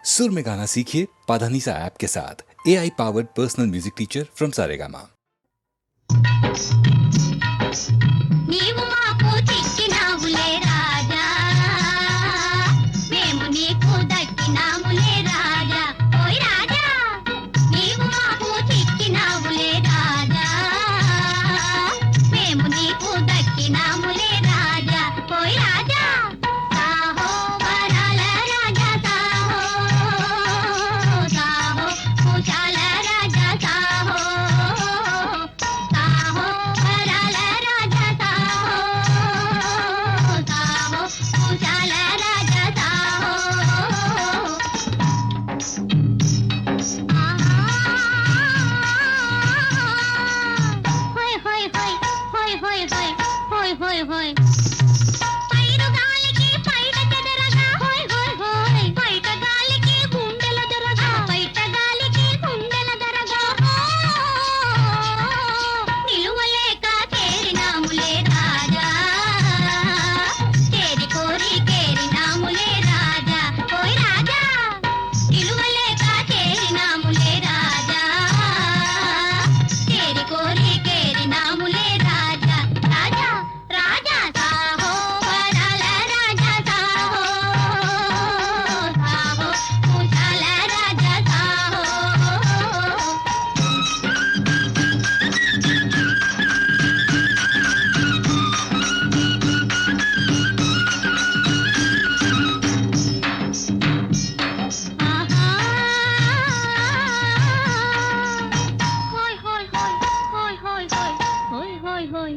सुर में गाना सीखिए पाधानीसा ऐप के साथ। AI powered personal music teacher from Saregama. నీవు మాకు చిక్కినావులే రాజా మేము నీకు దక్కినాములే రాజా ఓయ్ రాజా నీవు మాకు చిక్కినావులే రాజా మేము నీకు దక్కినాములే రాజా ఓయ్ రాజా సాహో వరాల రాజా సాహో సాహో కుశాల రాజా సాహో సాహో వరాల రాజా సాహో సాహో కుశాల రాజా సాహో హోయ్ హోయ్ హోయ్ హోయ్ హోయ్ హోయ్ హోయ్ హోయ్ హోయ్ పైరు గాలికి పైట చెదరగా హోయ్ హోయ్ హోయ్ పైట గాలికి గుండెల దొరగా పైట గాలికి గుండెల దొరగా నిలువలేక చేరినాములే రాజా చేరి కోరి కేరినాములే రాజా ఓయ్ రాజా నిలువలేక చేరినాములే రాజా చేరి కోరి కేరినాములే రాజా రాజా రాజా సాహో వరాల రాజా సాహో సాహో కుశాల రాజా సాహో ఆహా హోయ్ హోయ్ హోయ్ హోయ్ హోయ్ హోయ్ హోయ్ హోయ్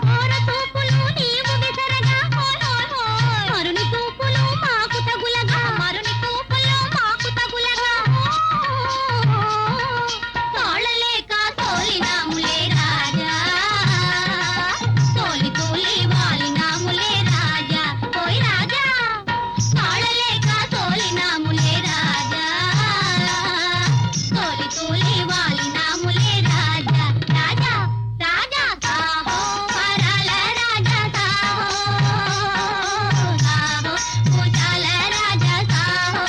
కోర తూపులు నీవు విసరగా హోయ్ హోయ్ హోయ్ మరుని తూపులు మాకు తగులగా మరుని తూపులు మాకు తగులగా తోళలేక తోలినాములే రాజా తోలి తోలి వాలినాములే రాజా ఓయ్ రాజా తోళలేక తోలినాములే రాజా తోలి తోలి వాలినాములే రాజా రాజా రాజా సాహో వరాల రాజా సాహో సాహో కుశాల రాజా సాహో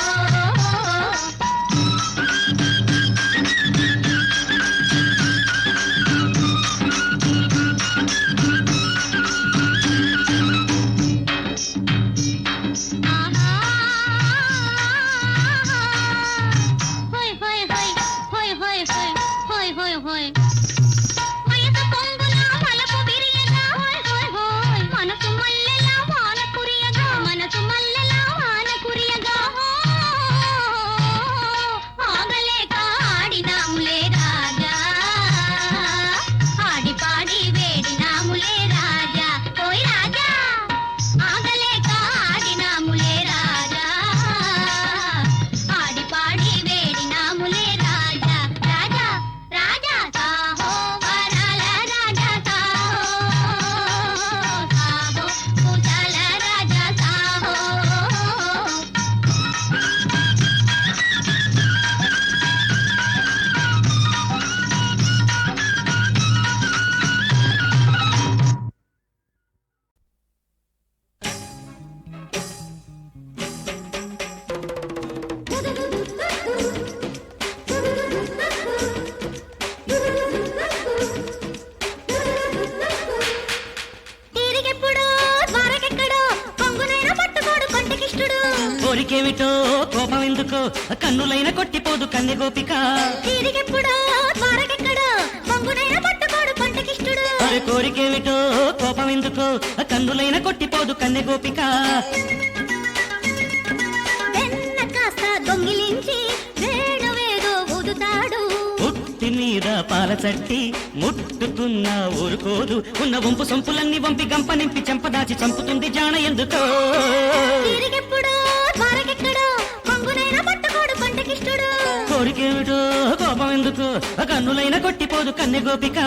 ఆహా హోయ్ హోయ్ హోయ్ హోయ్ హోయ్ హోయ్ హోయ్ వయసు పొంగున మలపు విరియగా హోయ్ హోయ్ హోయ్ మనసు మల్లెలా వాన కురియగా మనసు మల్లెలా వాన కురియగా ఆగలేక ఆడినాములే రాజా ఆడి పాడి వేడినాములే రాజా ఓయ్ రాజా ఆగలేక ఆడినాములే రాజా ఆడి పాడి వేడినాములే రాజా రాజా రాజా సాహో వరాల రాజా సాహో సాహో కుశాల రాజా సాహో తిరిగెప్పుడో ద్వారకెక్కడో పొంగునైన పట్టుకోడు కొంటకిష్టుడు కోరికేమిటో కోపం ఎందుకో కన్నులైన కొట్టిపోదు కన్నె గోపిక తిరిగెప్పుడో ద్వారకెక్కడో పొంగునైన పట్టుకోడు కొంటకిష్టుడు అరే కోరికేమిటో కోపం ఎందుకో కన్నులైన కొట్టిపోదు కన్నె గోపిక వెన్న కాస్త దొంగిలించి వేణువేదో ఊదుతాడు పుట్టి మీద పాల చట్టి ముట్టుకున్న ఊరుకోదు ఉన్న వంపు సొంపులన్నీ వంపి గంప నింపి చెంపదాచి చంపుతుంది జాన ఎందుకో తిరిగెప్పుడో ద్వారకెక్కడో పొంగునైన పట్టుకోడు కొంటకిష్టుడు కోరికేమిటో కోపం ఎందుకో కన్నులైన కొట్టిపోదు కన్నె గోపిక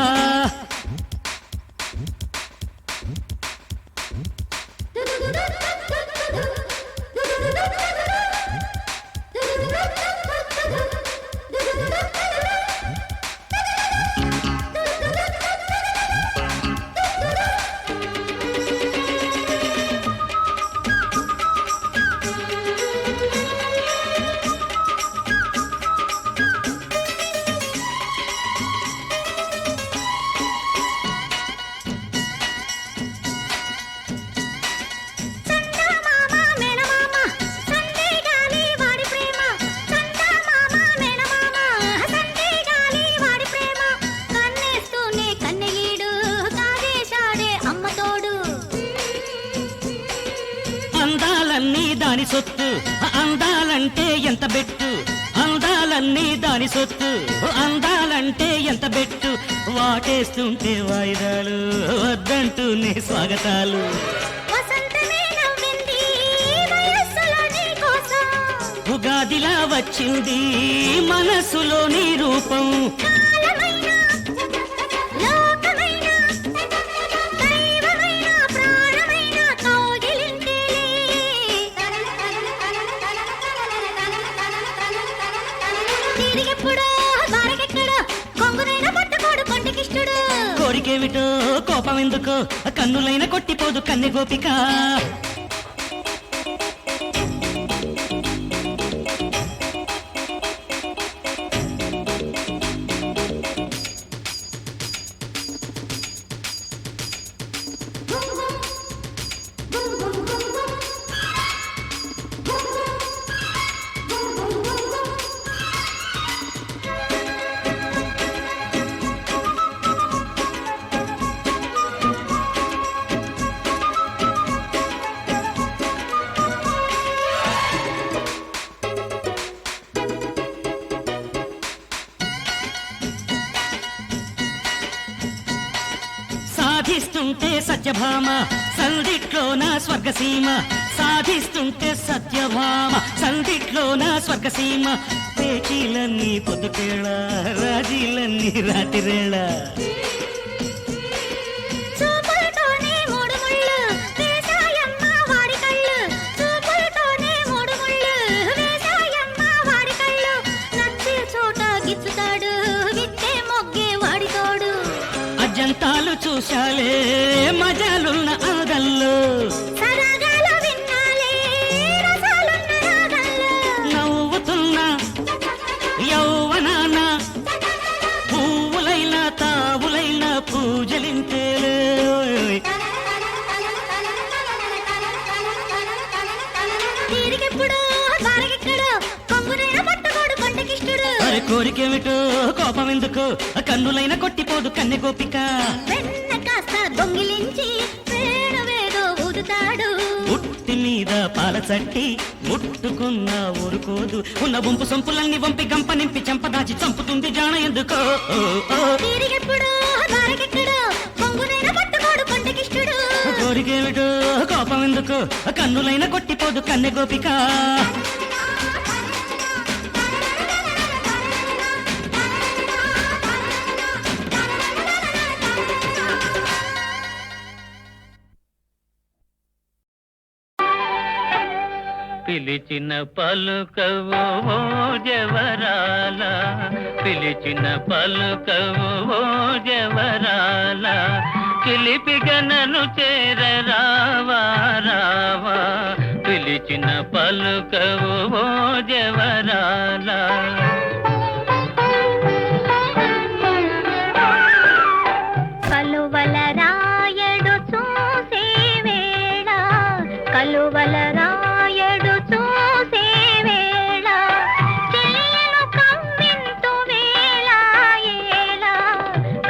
దాని సొత్తు అందాలంటే ఎంత బెట్టు అందాలన్నీ దాని సొత్తు అందాలంటే ఎంత బెట్టు వాటేస్తుంటే వాయిదాలు వద్దంటూనే స్వాగతాలు వసంతమే నవ్వింది వయస్సులో నీ కోసం ఉగాదిలా వచ్చింది మనసులో నీ రూపం కాలమైన లోకమైన దైవమైన ప్రాణమైన కౌగిలింతేలే తిరిగెప్పుడో బారకెక్కడో కొంగునైనా పట్టుకోడు కొంటికిష్టుడు కోరికేమిటో కోపం ఎందుకో కన్నులైన కొట్టిపోదు కన్నె గోపిక సాధిస్తుంటే సత్యభామ సందిట్లోన స్వర్గసీమ సాధిస్తుంటే సత్యభామ సందిట్లోన స్వర్గసీమ పేచీలన్నీ పొద్దుకేళ రాజీలన్నీ రాతిరేళ చూపులతోనే మూడు ముళ్ళు వేసాయమ్మ వాడి కళ్ళు చూపులతోనే మూడు ముళ్ళు వేసాయమ్మ వాడి కళ్ళు నచ్చే చోట గిచ్చుతాడు విత్తే మొగ్గే వాడి తోడు అజంతాలు చూశాలే మజాలున్న ఆదల్లో సరాగాలు విన్నాలే రసాలున్న రాగల్లో నవ్వుతున్న యౌవనాన పువ్వులైన తావులైన పూజలింతేలే తిరిగెప్పుడో బారకెక్కడో కొంగునైనా పట్టుకోడు కొంటకిష్టుడు అరే కోరికేమిటో కోపం ఎందుకు కన్నులైన కొట్టిపోదు కన్నె గోపిక వెన్న కాస్త దొంగిలించి వేణువేదో ఊదుతాడు ఉట్టి మీద పాల చట్టి ముట్టుకున్న ఊరుకోదు ఉన్న వంపు సొంపులన్నీ వంపి గంప నింపి చెంపదాచి చంపుతుంది జాణ ఎందుకో ఓ, ఓ. తిరిగెప్పుడో బారకెక్కడో కొంగునైనా పట్టుకోడు కొంటకిష్టుడు కోరికేమిటో కోపం ఎందుకు కన్నులైన కొట్టిపోదు కన్నె గోపిక పిలిచిన పలుకవు ఓ జవరాల పిలిచిన పలుకవు ఓ జవరాల చిలిపిగనను చేర రావా రావా పిలిచిన పలుకవు ఓ జవరాల కలువల రాయడు చూసే వేళ కలువల రాయడు చూసే వేళ చెయ్యను కమ్మింతు వేళ ఏళ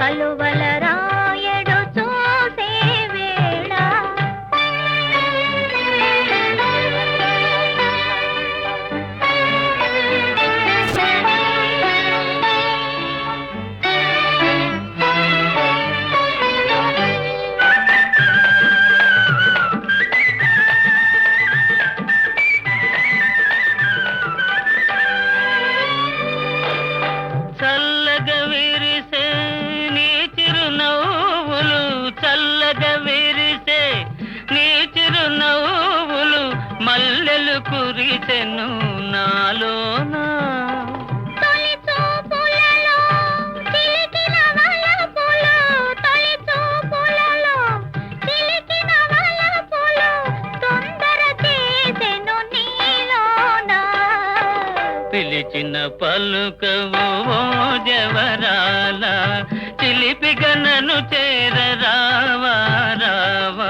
కలువల రాయడు చూసే వేళ చల్లగా విరిసే నీ చిరునవ్వులు చల్లగా విరిసే నీ చిరునవ్వులు మల్లెలు కురిసెను నాలోనా తొలి చూపులలో చిలికిన వలపులు తొలి చూపులలో చిలికిన వలపులు తొందర చేసెను నీలోన పిలిచిన పలుకవు ఓ జవరాల చిలిపిగనను చేర రావా రావా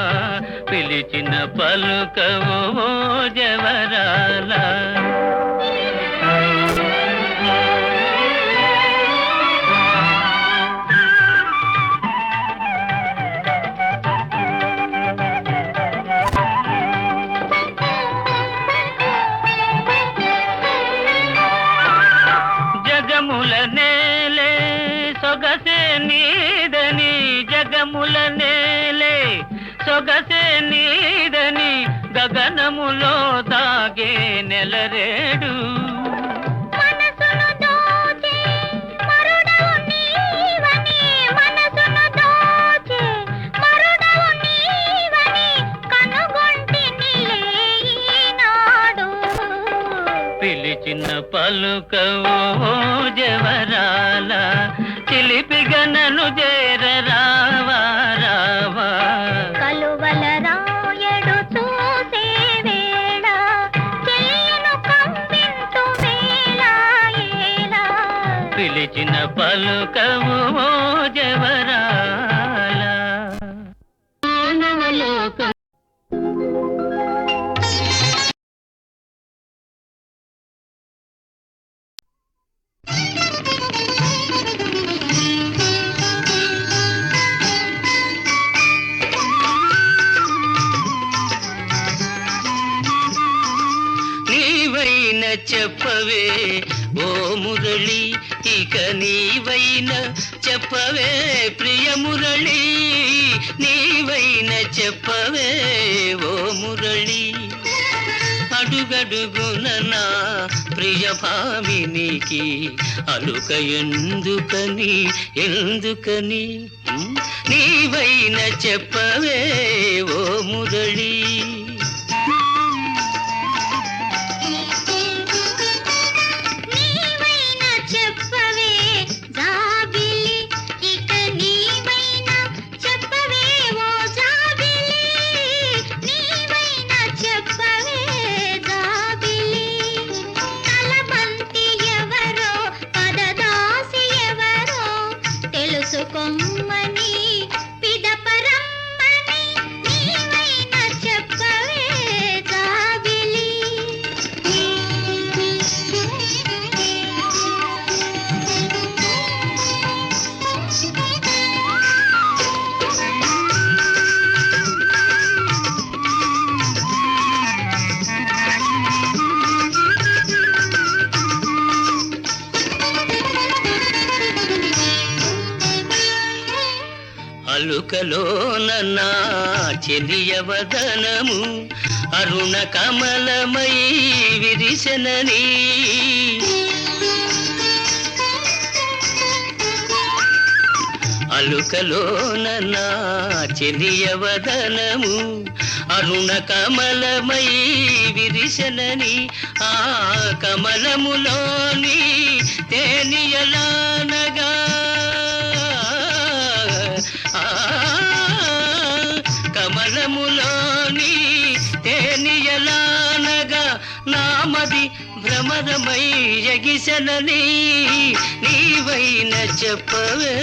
పిలిచిన పలుకవు ఓ జవరాల నేలే సొగసే నీదని గగనములో దాగే నెలరేడు మనసును దోచే మరుడవు నీవని మనసును దోచే మరుడవు నీవని కనుగొంటినిలే ఈనాడు పిలిచిన పలుకవో జవరాల చిలిపిగనను చేర రావా రావా కలువల రాయడు చూసే వేళ చెయ్యను కంపింతు వేళ ఏలా పిలిచిన పలుకవో జవరాల మానవలోకం నీవైన చెప్పవే ఓ మురళి ఇక నీవైన చెప్పవే ప్రియ మురళి నీవైన చెప్పవే ఓ మురళి అడుగడుగున నా ప్రియ భామినికి అలుక ఎందుకని ఎందుకని నీవైన చెప్పవే ఓ మురళి నీవైనా చెప్పవే జాబిలి ఇక నీవైనా చెప్పవే ఓ జాబిలి నీవైనా చెప్పవే జాబిలి తలబంతి ఎవరో పదదాసి ఎవరో తెలుసుకోమ్మని పిదపరమ్మని నీవైనా చెప్పవే జాబిలి అలుకలోన నా చెలియవదనము అరుణ కమలమై విరిసెనని అలుకలోన నా చెలియవదనము అరుణ కమలమై విరిసెనని ఆ కమలములోని తేనియలానగా కమలములోని తేనియలానగా నామది భ్రమరమై ఎగిసెనని నీవైన చెప్పవే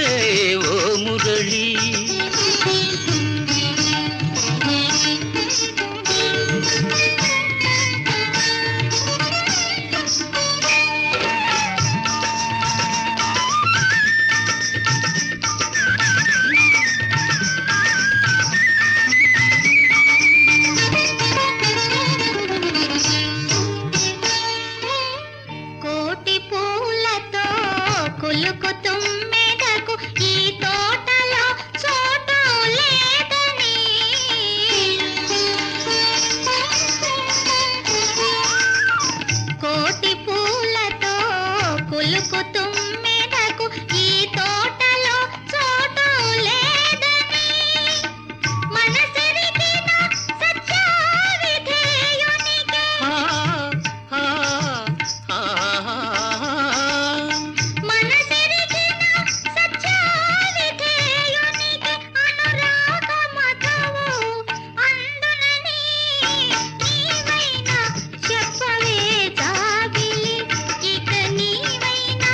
ఓ మురళి కోటి పూలతో కులుకు తుమ్మెదకు ఈ తోటలో చోటు లేదని కోటి పూలతో కులుకు తుమ్మెదకు ఈ తోటలో చోటు లేదని మనసెరిగిన సత్యావిధేయునికే మనసెరిగిన సత్యావిధేయునికే అనురాగ మధువు అందునని నీవైనా చెప్పవే జాబిలి ఇక నీవైనా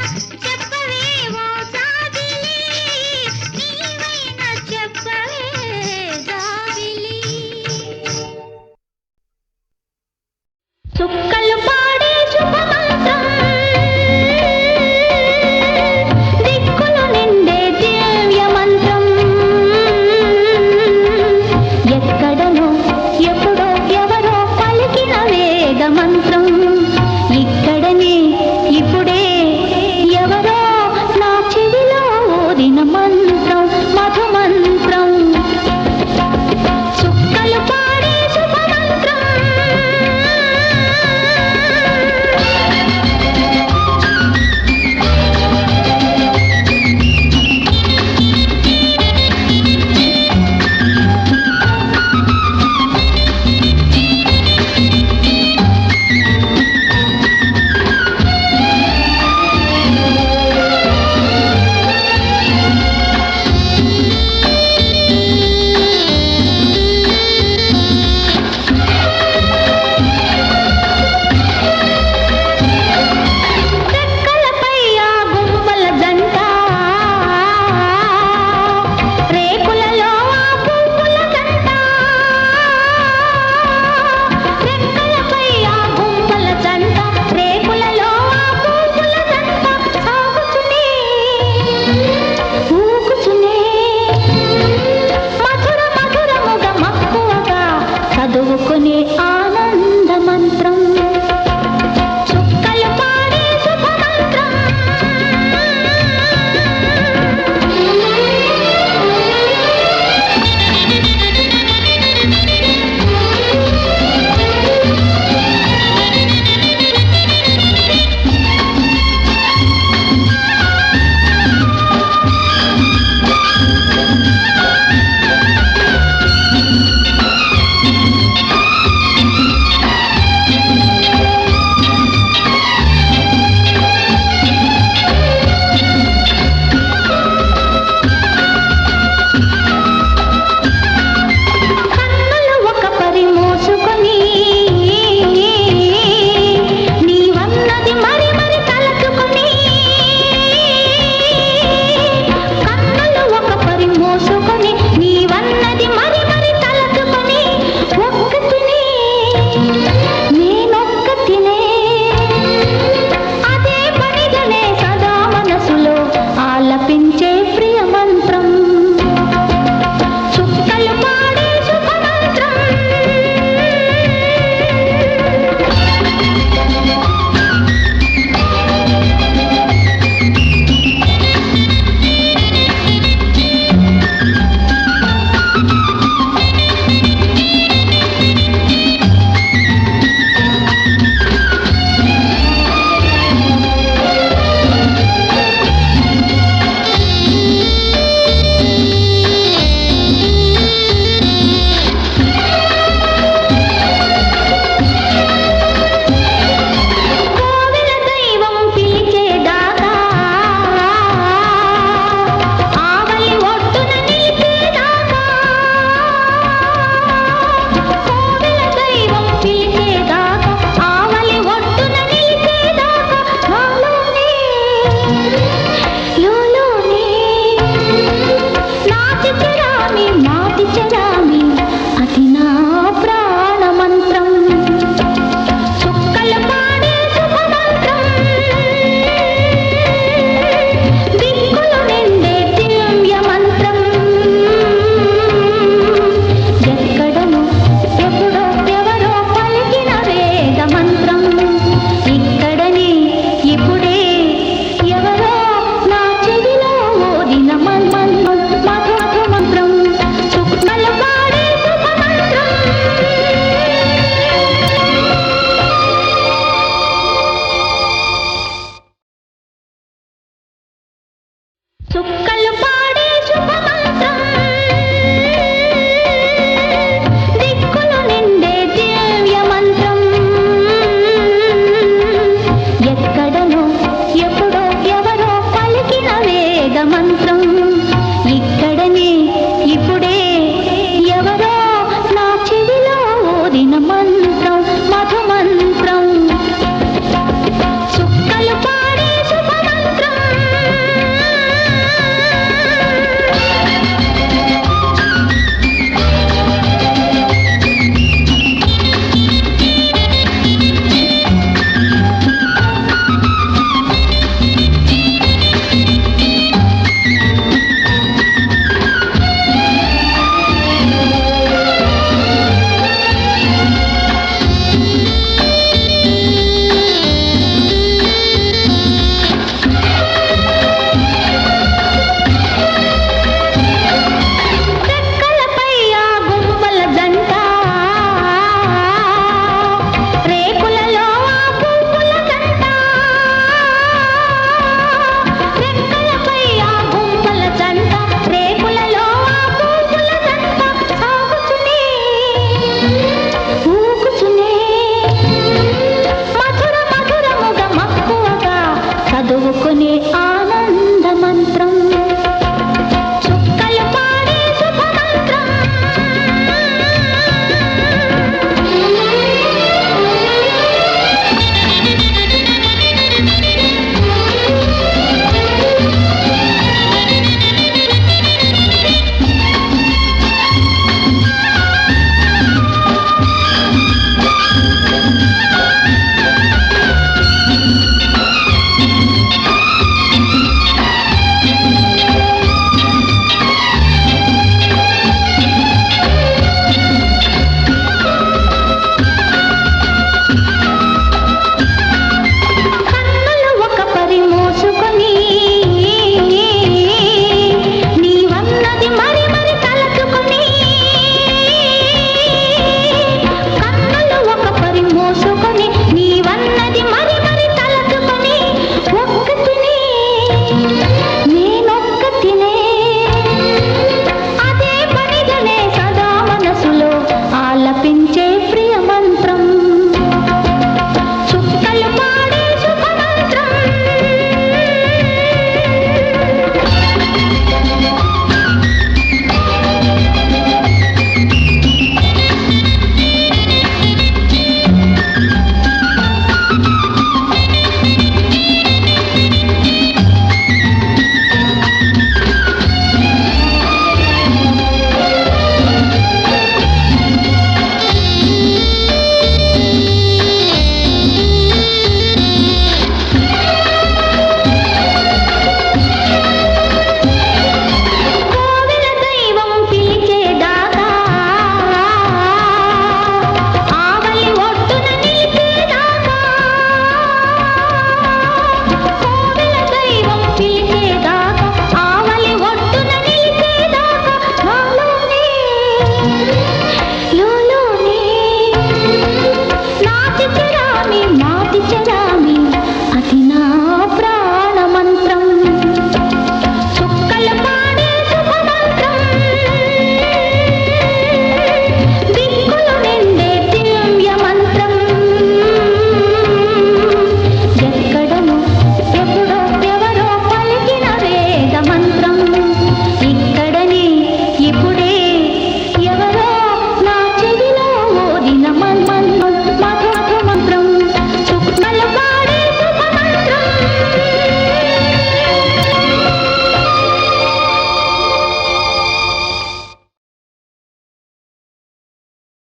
ఒక్కో